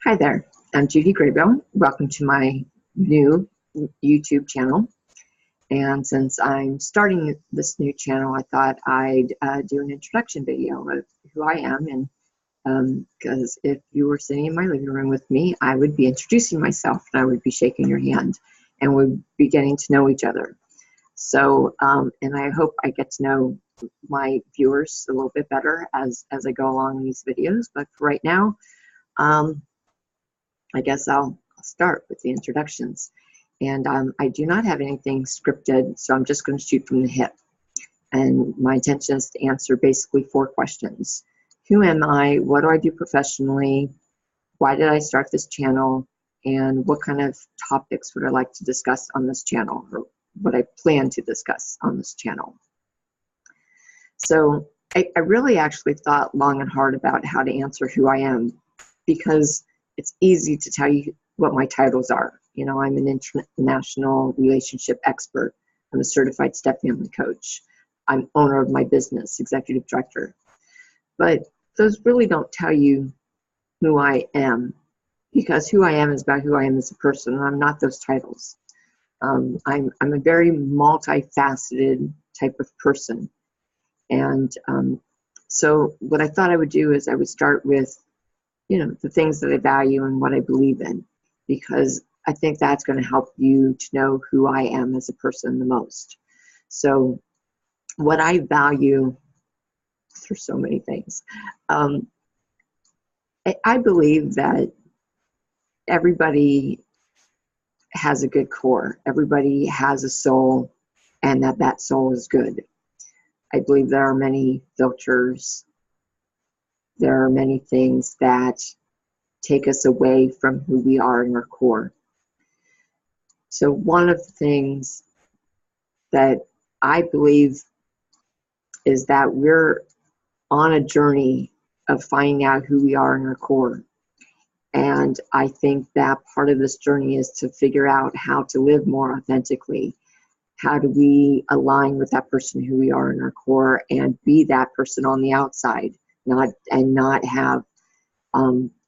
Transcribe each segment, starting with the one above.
Hi there, I'm Judy Graybill. Welcome to my new YouTube channel. And since I'm starting this new channel, I thought I'd do an introduction video of who I am. And because if you were sitting in my living room with me, I would be introducing myself and I would be shaking your hand and we'd be getting to know each other. So, and I hope I get to know my viewers a little bit better as I go along in these videos. But for right now, I guess I'll start with the introductions. And I do not have anything scripted, so I'm just going to shoot from the hip. And my intention is to answer basically 4 questions. Who am I? What do I do professionally? Why did I start this channel? And what kind of topics would I like to discuss on this channel, or what I plan to discuss on this channel? So I really actually thought long and hard about how to answer who I am, because it's easy to tell you what my titles are. You know, I'm an international relationship expert. I'm a certified step-family coach. I'm owner of my business, executive director. But those really don't tell you who I am, because who I am is about who I am as a person, and I'm not those titles. I'm a very multifaceted type of person. And so what I thought I would do is I would start with, you know, the things that I value and what I believe in, because I think that's going to help you to know who I am as a person the most. So what I value, there's so many things. I believe that everybody has a good core. Everybody has a soul, and that soul is good. I believe there are many filters. There are many things that take us away from who we are in our core. So one of the things that I believe is that we're on a journey of finding out who we are in our core. And I think that part of this journey is to figure out how to live more authentically. How do we align with that person who we are in our core and be that person on the outside, not have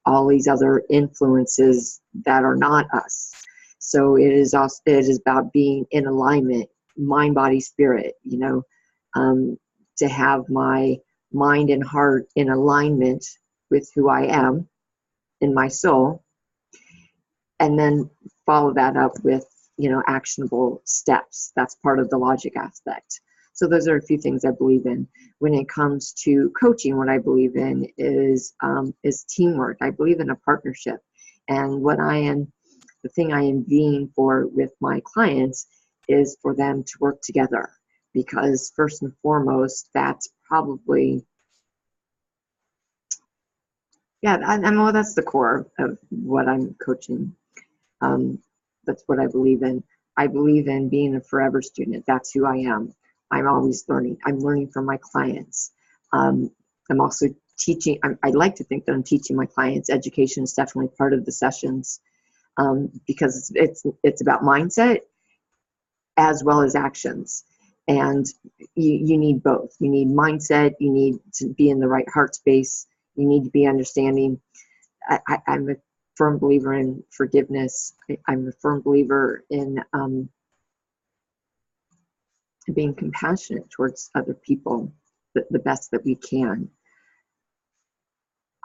all these other influences that are not us. So it is about being in alignment, mind, body, spirit, you know, to have my mind and heart in alignment with who I am in my soul, and then follow that up with, you know, actionable steps. That's part of the logic aspect. So those are a few things I believe in. When it comes to coaching, what I believe in is teamwork. I believe in a partnership. And the thing I am being for with my clients is for them to work together. Because first and foremost, that's probably, that's the core of what I'm coaching. That's what I believe in. I believe in being a forever student. That's who I am. I'm always learning. I'm learning from my clients. I'm also teaching. I like to think that I'm teaching my clients. Education is definitely part of the sessions, because it's about mindset as well as actions. And you need both. You need mindset. You need to be in the right heart space. You need to be understanding. I'm a firm believer in forgiveness. I'm a firm believer in being compassionate towards other people the best that we can.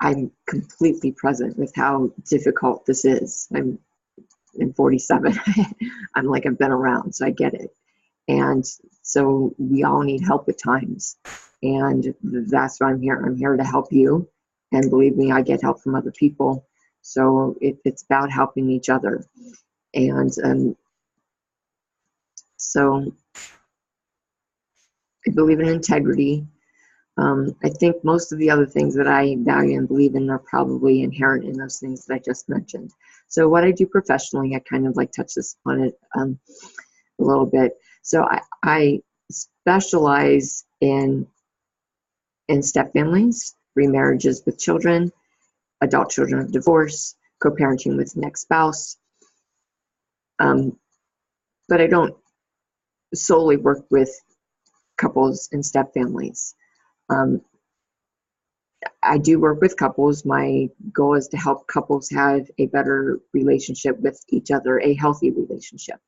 I'm completely present with how difficult this is. I'm 47. I'm like, I've been around, so I get it. And so we all need help at times. And that's why I'm here. I'm here to help you. And believe me, I get help from other people. So it's about helping each other. And so I believe in integrity. I think most of the other things that I value and believe in are probably inherent in those things that I just mentioned. So what I do professionally, I kind of like touch this on it a little bit. So I specialize in step families, remarriages with children, adult children of divorce, co-parenting with an ex-spouse. But I don't solely work with couples and step families. I do work with couples. My goal is to help couples have a better relationship with each other, a healthy relationship.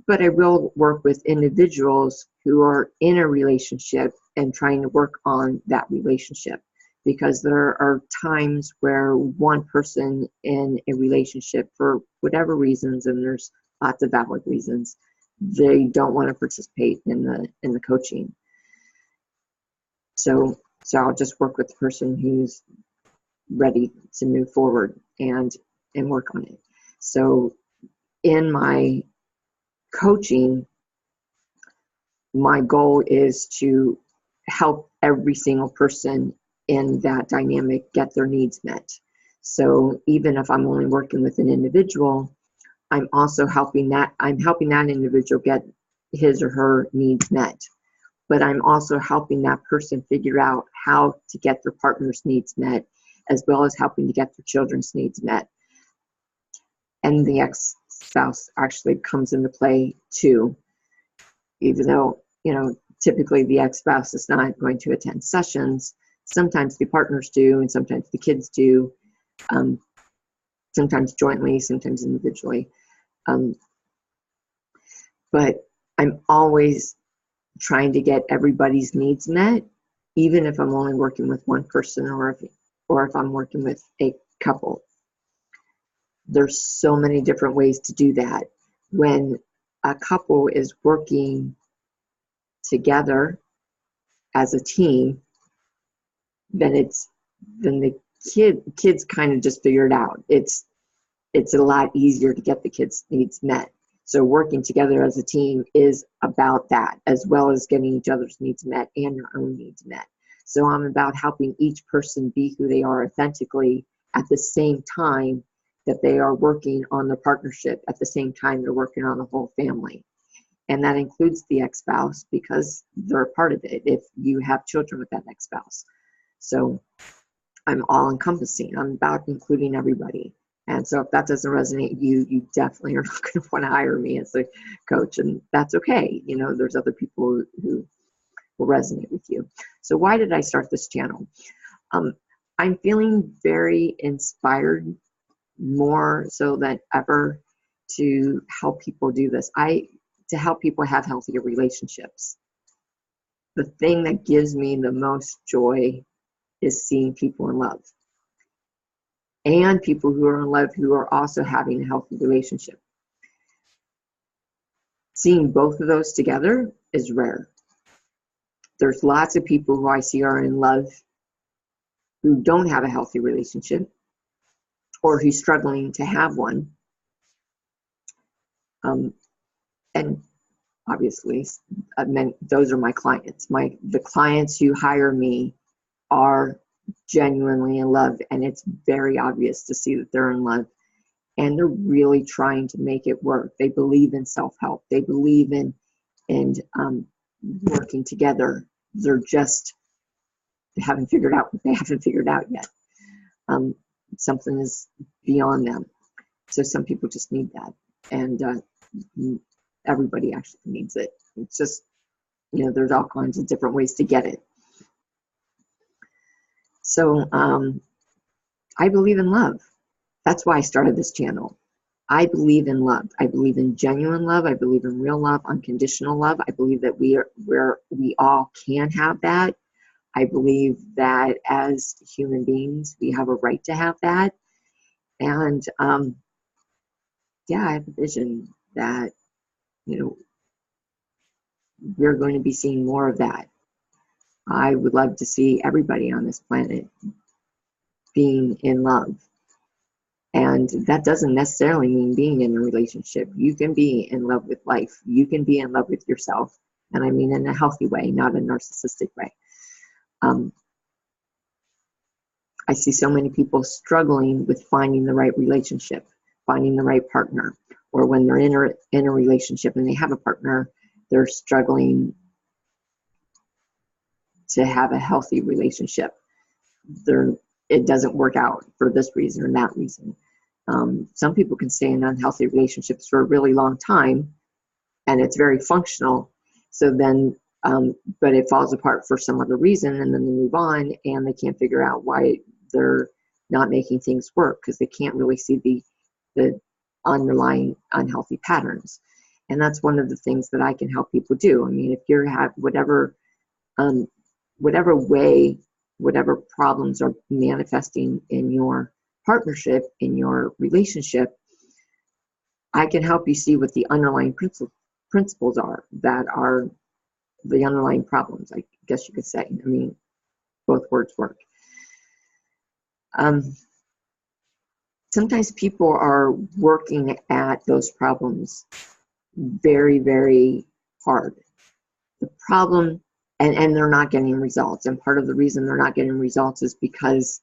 But I will work with individuals who are in a relationship and trying to work on that relationship, because there are times where one person in a relationship, for whatever reasons, and there's lots of valid reasons, they don't want to participate in the coaching. So I'll just work with the person who's ready to move forward and work on it. So in my coaching, my goal is to help every single person in that dynamic get their needs met. So even if I'm only working with an individual, I'm also helping that individual get his or her needs met. But I'm also helping that person figure out how to get their partner's needs met, as well as helping to get their children's needs met. And the ex-spouse actually comes into play too, even though, typically the ex-spouse is not going to attend sessions. Sometimes the partners do, and sometimes the kids do, sometimes jointly, sometimes individually. But I'm always trying to get everybody's needs met, even if I'm only working with one person, or if I'm working with a couple. There's so many different ways to do that. When a couple is working together as a team, then the kids kind of just figure it out. It's a lot easier to get the kids' needs met. So working together as a team is about that, as well as getting each other's needs met and your own needs met. So I'm about helping each person be who they are authentically, at the same time that they are working on the partnership, at the same time they're working on the whole family. And that includes the ex-spouse, because they're a part of it if you have children with that ex-spouse. So I'm all encompassing. I'm about including everybody. And so if that doesn't resonate with you, you definitely are not going to want to hire me as a coach, and that's okay. There's other people who will resonate with you. So why did I start this channel? I'm feeling very inspired, more so than ever, to help people do this. To help people have healthier relationships. The thing that gives me the most joy is seeing people in love. And people who are in love who are also having a healthy relationship. Seeing both of those together is rare. There's lots of people who I see are in love who don't have a healthy relationship, or who's struggling to have one. And obviously, those are my clients. The clients who hire me are genuinely in love, and it's very obvious to see that they're in love, and they're really trying to make it work. They believe in self-help. They believe in working together. They haven't figured out what they haven't figured out yet. Something is beyond them. So some people just need that, and everybody actually needs it. It's just, there's all kinds of different ways to get it. So I believe in love. That's why I started this channel. I believe in love. I believe in genuine love. I believe in real love, unconditional love. I believe that we all can have that. I believe that as human beings, we have a right to have that. And I have a vision that, we're going to be seeing more of that. I would love to see everybody on this planet being in love. And that doesn't necessarily mean being in a relationship. You can be in love with life. You can be in love with yourself. And I mean in a healthy way, not a narcissistic way. I see so many people struggling with finding the right relationship, finding the right partner, or when they're in a relationship and they have a partner, they're struggling to have a healthy relationship. It doesn't work out for this reason or that reason. Some people can stay in unhealthy relationships for a really long time, and it's very functional. So then but it falls apart for some other reason, and then they move on, and they can't figure out why they're not making things work, because they can't really see the underlying unhealthy patterns. And that's one of the things that I can help people do. I mean, if you have whatever way, whatever problems are manifesting in your partnership, in your relationship, I can help you see what the underlying principles are that are the underlying problems, I guess you could say. I mean, both words work. Sometimes people are working at those problems very, very hard. The problem, and they're not getting results. And part of the reason they're not getting results is because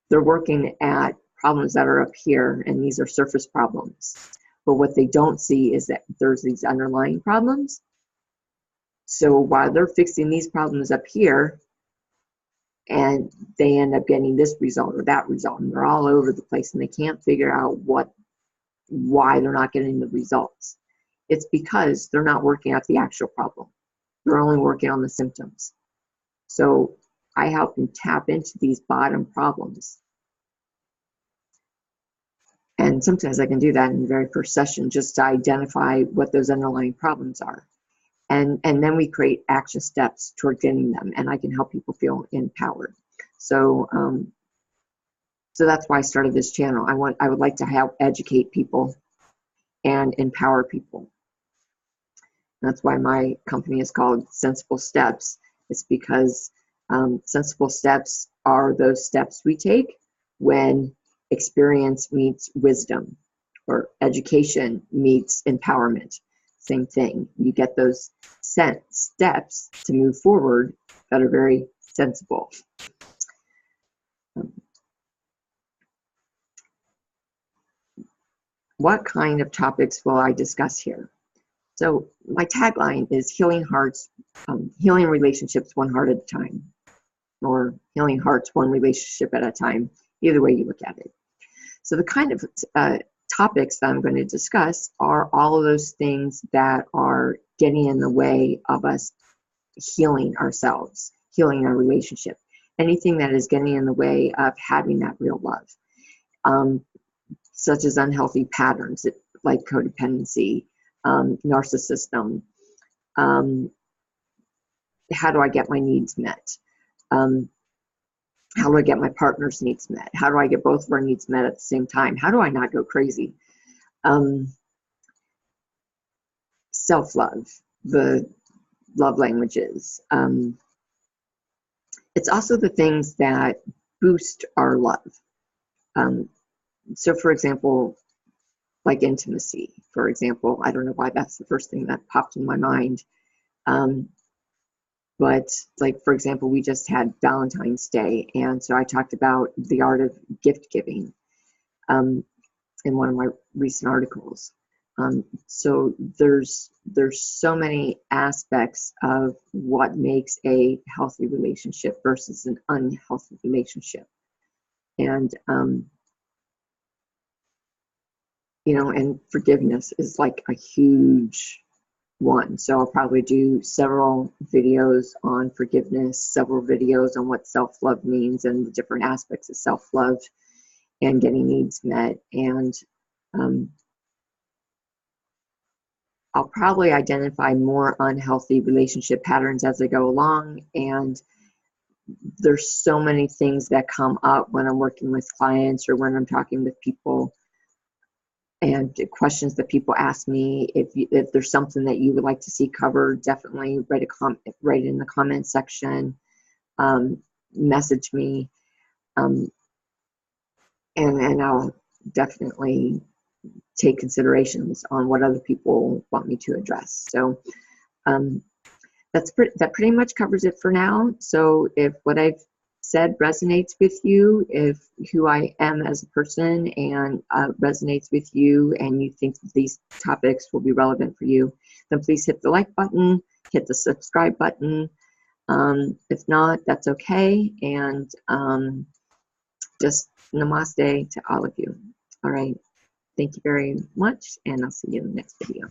they're working at problems that are up here, and these are surface problems. But what they don't see is that there's these underlying problems. So while they're fixing these problems up here, and they end up getting this result or that result, and they're all over the place, and they can't figure out why they're not getting the results. It's because they're not working out the actual problem. They're only working on the symptoms. So I help them tap into these bottom problems. And sometimes I can do that in the very first session, just to identify what those underlying problems are. And then we create action steps toward getting them, and I can help people feel empowered. So so that's why I started this channel. I would like to help educate people and empower people. That's why my company is called Sensible Steps. It's because sensible steps are those steps we take when experience meets wisdom, or education meets empowerment. Same thing. You get those steps to move forward that are very sensible. What kind of topics will I discuss here? So my tagline is healing hearts, healing relationships one heart at a time, or healing hearts one relationship at a time, either way you look at it. So the kind of topics that I'm going to discuss are all of those things that are getting in the way of us healing ourselves, healing our relationship. Anything that is getting in the way of having that real love, such as unhealthy patterns like codependency, narcissism. How do I get my needs met? How do I get my partner's needs met? How do I get both of our needs met at the same time? How do I not go crazy? Self-love, the love languages. It's also the things that boost our love. So for example, like intimacy, for example, I don't know why that's the first thing that popped in my mind. But like, for example, we just had Valentine's Day, and so I talked about the art of gift giving in one of my recent articles. So there's so many aspects of what makes a healthy relationship versus an unhealthy relationship. And you know, and forgiveness is like a huge one. So I'll probably do several videos on forgiveness, several videos on what self-love means and the different aspects of self-love and getting needs met. And I'll probably identify more unhealthy relationship patterns as I go along. And there's so many things that come up when I'm working with clients or when I'm talking with people, and questions that people ask me. If there's something that you would like to see covered, definitely write in the comment section, message me, and I'll definitely take considerations on what other people want me to address. So that pretty much covers it for now. So if what I've said resonates with you, if who I am as a person and resonates with you, and you think that these topics will be relevant for you, then please hit the like button, hit the subscribe button. If not, that's okay. And just namaste to all of you. All right. Thank you very much, and I'll see you in the next video.